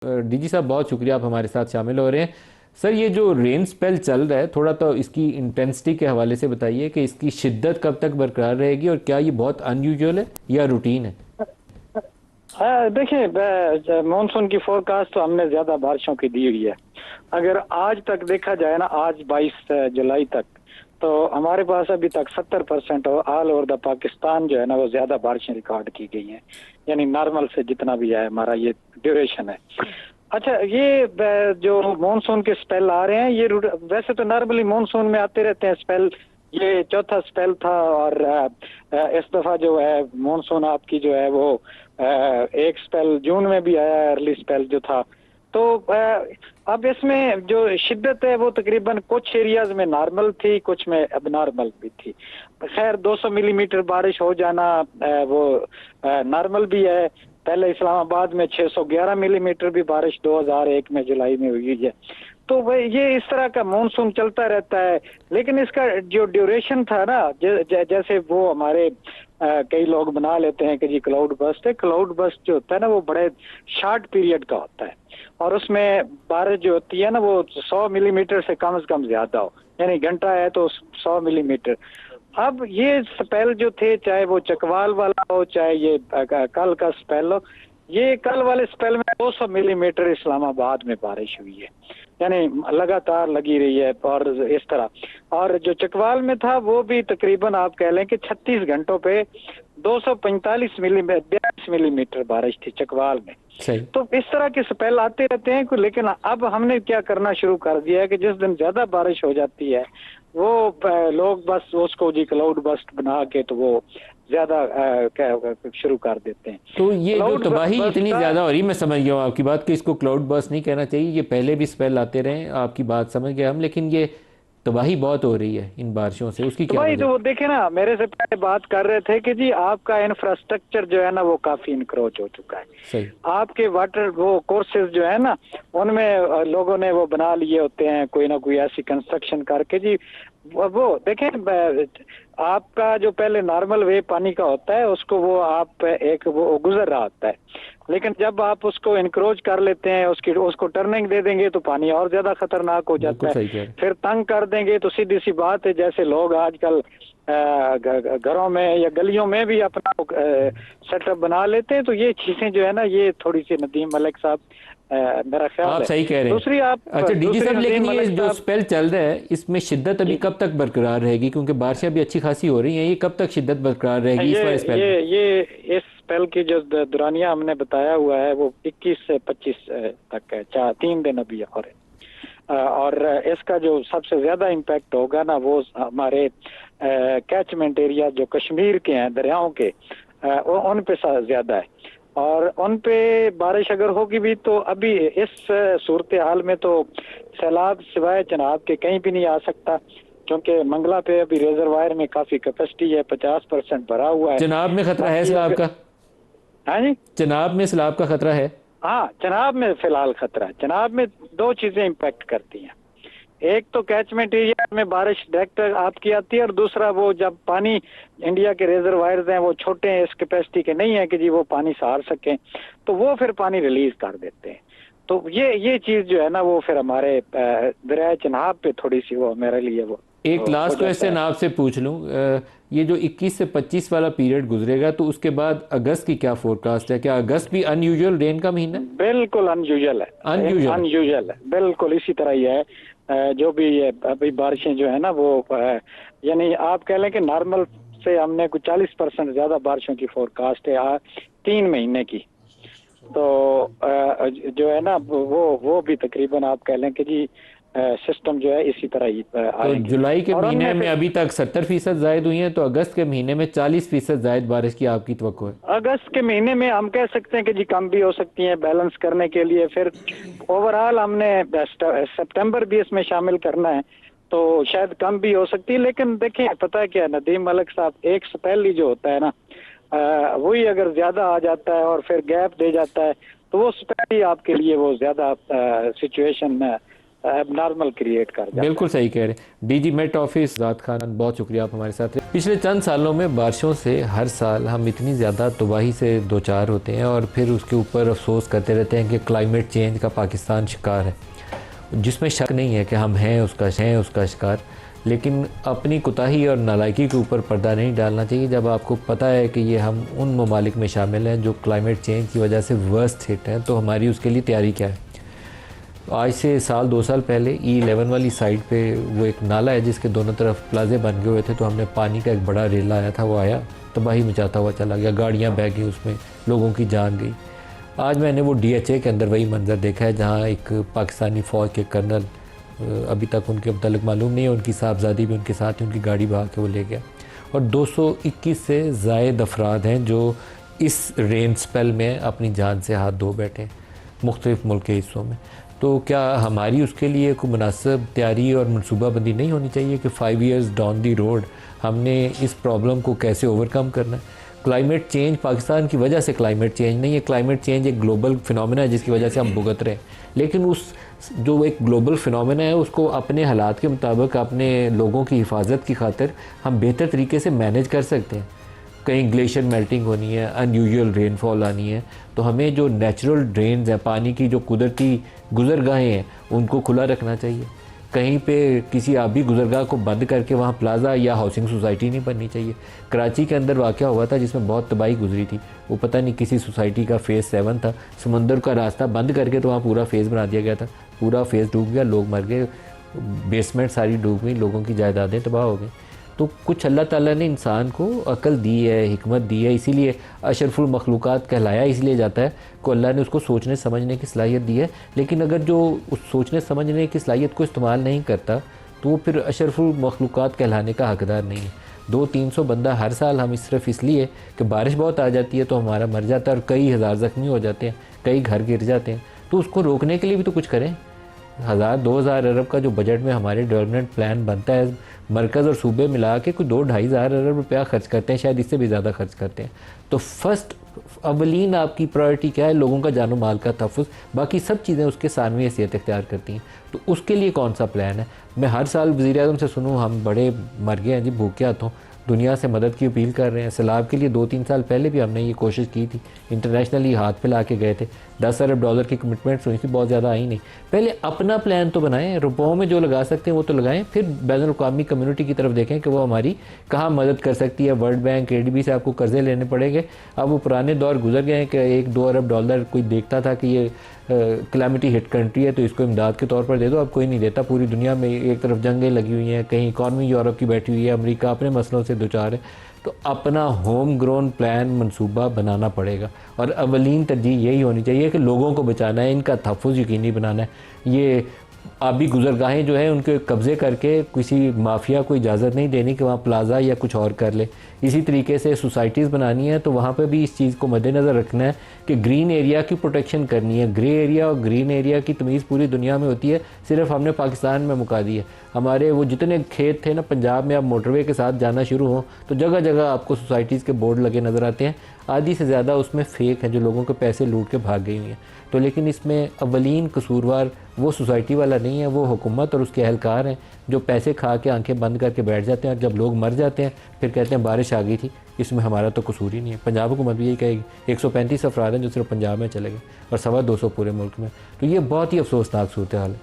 DG साहब, बहुत शुक्रिया, आप हमारे साथ शामिल हो रहे हैं। सर, ये जो रेन स्पेल चल रहा है, थोड़ा तो इसकी इंटेंसिटी के हवाले से बताइए कि इसकी शिद्दत कब तक बरकरार रहेगी और क्या ये बहुत अनयूजुअल है या रूटीन है? हाँ, देखिए, मानसून की फोरकास्ट तो हमने ज्यादा बारिशों की दी हुई है। अगर आज तक देखा जाए ना, आज 22 जुलाई तक, तो हमारे पास अभी तक 70% ऑल ओवर द पाकिस्तान जो है ना, वो ज्यादा बारिशें रिकॉर्ड की गई हैं। यानी नॉर्मल से जितना भी है हमारा ये ड्यूरेशन है। अच्छा, ये जो मानसून के स्पेल आ रहे हैं, ये वैसे तो नॉर्मली मानसून में आते रहते हैं स्पेल। ये चौथा स्पेल था और इस दफा जो है मानसून आपकी जो है वो एक स्पेल जून में भी आया, अर्ली स्पेल जो था। तो अब इसमें जो शिद्दत है वो तकरीबन कुछ एरियाज में नॉर्मल थी, कुछ में अबनॉर्मल भी थी। खैर 200 मिलीमीटर बारिश हो जाना वो नॉर्मल भी है। पहले इस्लामाबाद में 611 मिलीमीटर भी बारिश 2001 में जुलाई में हुई है। तो वह ये इस तरह का मानसून चलता रहता है। लेकिन इसका जो ड्यूरेशन था ना, जैसे वो हमारे कई लोग बना लेते हैं कि जी क्लाउड बस्ट है। क्लाउड बस्ट जो होता है ना, वो बड़े शॉर्ट पीरियड का होता है और उसमें बारिश जो होती है ना, वो 100 मिलीमीटर से कम ज्यादा हो। यानी घंटा है तो 100 मिलीमीटर। अब ये स्पेल जो थे, चाहे वो चकवाल वाला हो, चाहे ये कल का स्पेल हो, ये कल वाले स्पेल में 200 मिलीमीटर इस्लामाबाद में बारिश हुई है। यानी लगातार लगी रही है और इस तरह। और जो चकवाल में था वो भी तकरीबन आप कह लें कि 36 घंटों पे 245 मिलीमीटर 42 मिलीमीटर बारिश थी चकवाल में। सही। तो इस तरह के स्पेल आते रहते हैं। लेकिन अब हमने क्या करना शुरू कर दिया है कि जिस दिन ज्यादा बारिश हो जाती है वो लोग बस उसको जी क्लाउड बस्ट बना के तो वो ज्यादा शुरू कर देते हैं। तो ये जो क्लाउड तबाही बस्ट इतनी का ज़्यादा हो रही, मैं समझ गया हूँ आपकी बात कि इसको क्लाउड बर्स्ट नहीं कहना चाहिए, ये पहले भी स्पेल आते रहे, आपकी बात समझ गए हम, लेकिन ये तबाही बहुत हो रही है इन बारिशों से, उसकी तो क्या भाई, वजह? तो वो देखे ना, मेरे से पहले बात कर रहे थे कि जी आपका इंफ्रास्ट्रक्चर जो है ना वो काफी इंक्रोच हो चुका है। सही। आपके वाटर वो कोर्सेज जो है ना, उनमें लोगों ने वो बना लिए होते हैं कोई ना कोई ऐसी कंस्ट्रक्शन करके जी। वो देखें, आपका जो पहले नॉर्मल वे पानी का होता है उसको वो आप एक वो गुजर रहा होता है। लेकिन जब आप उसको इंक्रोच कर लेते हैं, उसको टर्निंग दे देंगे तो पानी और ज्यादा खतरनाक हो जाता बिल्कुल है। सही कह रहे फिर तंग कर देंगे तो सीधी सी बात है, जैसे लोग आजकल घरों में या गलियों में भी अपना सेटअप बना लेते हैं। तो ये चीजें जो है ना, ये थोड़ी सी नदीम मलिक साहब मेरा हैं। ख्याल आप है। सही कह रहे दूसरी हैं। आप अच्छा डीजी दूसरी साहब, लेकिन नदीम ये मलिक जो साहब स्पेल चल रहा है इसमें शिद्दत अभी जी, कब तक बरकरार रहेगी? क्योंकि बारिशें अभी अच्छी खासी हो रही हैं, ये कब तक शिद्दत बरकरार रहेगी ये इस वाले स्पेल ये में? ये इस स्पेल की जो दुरानिया हमने बताया हुआ है वो 21 से 25 तक है। 3 दिन अभी और है। और इसका जो सबसे ज्यादा इम्पैक्ट होगा ना, वो हमारे कैचमेंट एरिया जो कश्मीर के हैं, दरियाओं के, उन पे ज्यादा है। और उन पे बारिश अगर होगी भी तो अभी इस सूरत हाल में तो सैलाब सिवाय जनाब के कहीं भी नहीं आ सकता, क्योंकि मंगला पे अभी रिजर्वायर में काफी कैपेसिटी है, 50% भरा हुआ है। जनाब में खतरा है बाकी सैलाब अगर का? हाँ जी, जनाब में सैलाब का खतरा है? हाँ, चनाब में फिलहाल खतरा है। चनाब में दो चीजें इम्पैक्ट करती हैं। एक तो कैचमेंट एरिया में बारिश डायरेक्ट आपकी आती है, और दूसरा वो जब पानी, इंडिया के रिजर्वायर्स हैं वो छोटे हैं, इस कैपेसिटी के नहीं है कि जी वो पानी सहार सकें, तो वो फिर पानी रिलीज कर देते हैं। तो ये चीज जो है ना, वो फिर हमारे दरिया चनाब पे थोड़ी सी वो मेरे लिए वो एक हो लास्ट जाता क्वेश्चन है। आपसे पूछ लूँ, ये जो 21 से 25 वाला पीरियड गुजरेगा तो उसके बाद अगस्त की क्या फोरकास्ट है? क्या अगस्त भी अनयूजुअल रेन का महीना है? बिल्कुल अनयूजुअल है, अनयूजुअल है। अनयूजुअल है, बिल्कुल इसी तरह ही है। जो भी ये अभी बारिशें जो है ना वो यानी आप कह लें कि नॉर्मल से हमने कुछ 40% ज्यादा बारिशों की फोरकास्ट है 3 महीने की। तो जो है ना वो भी तकरीबन आप कह लें कि जी सिस्टम जो है इसी तरह ही तो आएंगे। जुलाई के और महीने उनमें में से अभी तक 70% जायद हुई हैं, तो अगस्त के महीने में 40% जायद बारिश की आपकी तवक्को है? अगस्त के महीने में हम कह सकते हैं कि जी कम भी हो सकती है, बैलेंस करने के लिए। फिर ओवरऑल हमने सितंबर भी इसमें शामिल करना है, तो शायद कम भी हो सकती है। लेकिन देखिए, पता है क्या नदीम मलिक साहब, एक स्पेल ही जो होता है ना, वही अगर ज्यादा आ जाता है और फिर गैप दे जाता है, तो वो स्पेल ही आपके लिए वो ज्यादा सिचुएशन एबनॉर्मल क्रिएट कर जाता है। बिल्कुल सही कह रहे हैं डीजी मेट ऑफिस ज़ात खान, बहुत शुक्रिया आप हमारे साथ रहे। पिछले चंद सालों में बारिशों से हर साल हम इतनी ज़्यादा तबाही से दो चार होते हैं और फिर उसके ऊपर अफसोस करते रहते हैं कि क्लाइमेट चेंज का पाकिस्तान शिकार है, जिसमें शक नहीं है कि हम हैं उसका शिकार। लेकिन अपनी कोताही और नालायकी के ऊपर पर्दा नहीं डालना चाहिए जब आपको पता है कि ये हम उन ममालिक में शामिल हैं जो क्लाइमेट चेंज की वजह से वर्स्ट हिट हैं, तो हमारी उसके लिए तैयारी क्या है। आज से साल 2 साल पहले E11 वाली साइड पे वो एक नाला है जिसके दोनों तरफ प्लाजे बन गए हुए थे, तो हमने पानी का एक बड़ा रेला आया था, वो आया तबाही मचाता हुआ चला गया, गाड़ियाँ बह गई, उसमें लोगों की जान गई। आज मैंने वो DHA के अंदर वही मंज़र देखा है जहाँ एक पाकिस्तानी फ़ौज के कर्नल, अभी तक उनके मतलब मालूम नहीं है, उनकी साहबजादी भी उनके साथ ही, उनकी गाड़ी भाग के वो ले गया। और 221 से ज़ायद अफराद हैं जो इस रेन स्पेल में अपनी जान से हाथ धो बैठे हैं मुख्तलिफ़ मुल्क के हिस्सों में। तो क्या हमारी उसके लिए कोई मुनासिब तैयारी और मनसूबाबंदी नहीं होनी चाहिए कि 5 ईयर्स डाउन दी रोड हमने इस प्रॉब्लम को कैसे ओवरकम करना है। क्लाइमेट चेंज पाकिस्तान की वजह से क्लाइमेट चेंज नहीं है, क्लाइमेट चेंज एक ग्लोबल फिनोमेना है जिसकी वजह से हम भुगत रहे हैं। लेकिन उस जो एक ग्लोबल फिनोमेना है उसको अपने हालात के मुताबिक, अपने लोगों की हिफाजत की खातिर हम बेहतर तरीके से मैनेज कर सकते हैं। कहीं ग्लेशियर मेल्टिंग होनी है, अनयूजुअल रेनफॉल आनी है, तो हमें जो नेचुरल ड्रेन्स हैं, पानी की जो कुदरती गुज़रगाहें हैं, उनको खुला रखना चाहिए। कहीं पे किसी आबी गुज़रगाह को बंद करके वहाँ प्लाज़ा या हाउसिंग सोसाइटी नहीं बननी चाहिए। कराची के अंदर वाक़या हुआ था जिसमें बहुत तबाही गुजरी थी, वो पता नहीं किसी सोसाइटी का फ़ेज़ 7 था, समंदर का रास्ता बंद करके तो वहाँ पूरा फ़ेज़ बना दिया गया था, पूरा फ़ेज़ डूब गया, लोग मर गए, बेसमेंट सारी डूब गई, लोगों की जायदादें तबाह हो गई। तो कुछ अल्लाह ताला ने इंसान को अकल दी है, हिकमत दी है, इसीलिए अशरफुल मखलूक़ात कहलाया इसलिए जाता है कि अल्लाह ने उसको सोचने समझने की सलाहियत दी है। लेकिन अगर जो उस सोचने समझने की सलाहियत को इस्तेमाल नहीं करता तो वो फिर अशरफुल मखलूक़ात कहलाने का हकदार नहीं है। 200-300 बंदा हर साल हम सिर्फ इसलिए कि बारिश बहुत आ जाती है तो हमारा मर जाता है और कई हज़ार ज़ख्मी हो जाते हैं, कई घर गिर जाते हैं, तो उसको रोकने के लिए भी तो कुछ करें। 1000-2000 अरब का जो बजट में हमारे डेवलपमेंट प्लान बनता है, मरकज़ और सूबे मिला के कोई 2-2.5 हज़ार अरब रुपया खर्च करते हैं, शायद इससे भी ज़्यादा खर्च करते हैं। तो फर्स्ट अवलीन आपकी प्रायोरिटी क्या है? लोगों का जानो माल का तहफ़्फ़ुज़, बाकी सब चीज़ें उसके सानवी हैसियत इख्तियार करती हैं। तो उसके लिए कौन सा प्लान है? मैं हर साल वज़ीर-ए-आज़म से सुनूँ हम बड़े मर गए हैं जी, भूखे हाथों, दुनिया से मदद की अपील कर रहे हैं। सैलाब के लिए 2-3 साल पहले भी हमने ये कोशिश की थी, इंटरनेशनली हाथ फैला के गए थे, $10 अरब की कमिटमेंट्स हुई थी, बहुत ज़्यादा आई नहीं। पहले अपना प्लान तो बनाएं, रुपयों में जो लगा सकते हैं वो तो लगाएं, फिर बैनुल-अक़वामी कम्युनिटी की तरफ देखें कि वो हमारी कहाँ मदद कर सकती है। वर्ल्ड बैंक, ADB से आपको कर्ज़े लेने पड़ेंगे। अब वो पुराने दौर गुजर गए हैं कि $1-2 अरब कोई देखता था कि ये क्लैमिटी हिट कंट्री है तो इसको इमदाद के तौर पर दे दो, अब कोई नहीं देता। पूरी दुनिया में एक तरफ जंगें लगी हुई हैं, कहीं इकॉनमी यूरोप की बैठी हुई है, अमेरिका अपने मसलों से दुचार है। तो अपना होम ग्रोन प्लान मनसूबा बनाना पड़ेगा और अवलीन तरजीह यही होनी चाहिए कि लोगों को बचाना है, इनका तहफ़्फ़ुज़ यकीनी बनाना है। ये आबी गुज़रगाहें जो हैं उनके कब्ज़े करके किसी माफिया को इजाज़त नहीं देनी कि वहाँ प्लाज़ा या कुछ और कर ले। इसी तरीके से सोसाइटीज़ बनानी है तो वहाँ पे भी इस चीज़ को मद्देनज़र रखना है कि ग्रीन एरिया की प्रोटेक्शन करनी है। ग्रे एरिया और ग्रीन एरिया की तमीज़ पूरी दुनिया में होती है, सिर्फ हमने पाकिस्तान में मुका दी है। हमारे वो जितने खेत थे ना पंजाब में, अब मोटरवे के साथ जाना शुरू हो तो जगह जगह आपको सोसाइटीज़ के बोर्ड लगे नज़र आते हैं, आधी से ज़्यादा उसमें फ़ेक है, जो लोगों के पैसे लूट के भाग गई हुई हैं। तो लेकिन इसमें अवलीन कसूरवार वो सोसाइटी वाला नहीं है, वो हुकूमत और उसके अहलकार हैं जो पैसे खा के आंखें बंद करके बैठ जाते हैं और जब लोग मर जाते हैं फिर कहते हैं बारिश आ गई थी, इसमें हमारा तो कसूर ही नहीं है। पंजाब हुकूमत भी यही कहेगी। 135 अफराद हैं जो सिर्फ पंजाब में चले गए और 225 पूरे मुल्क में। तो ये बहुत ही अफसोसनाक सूरत हाल है।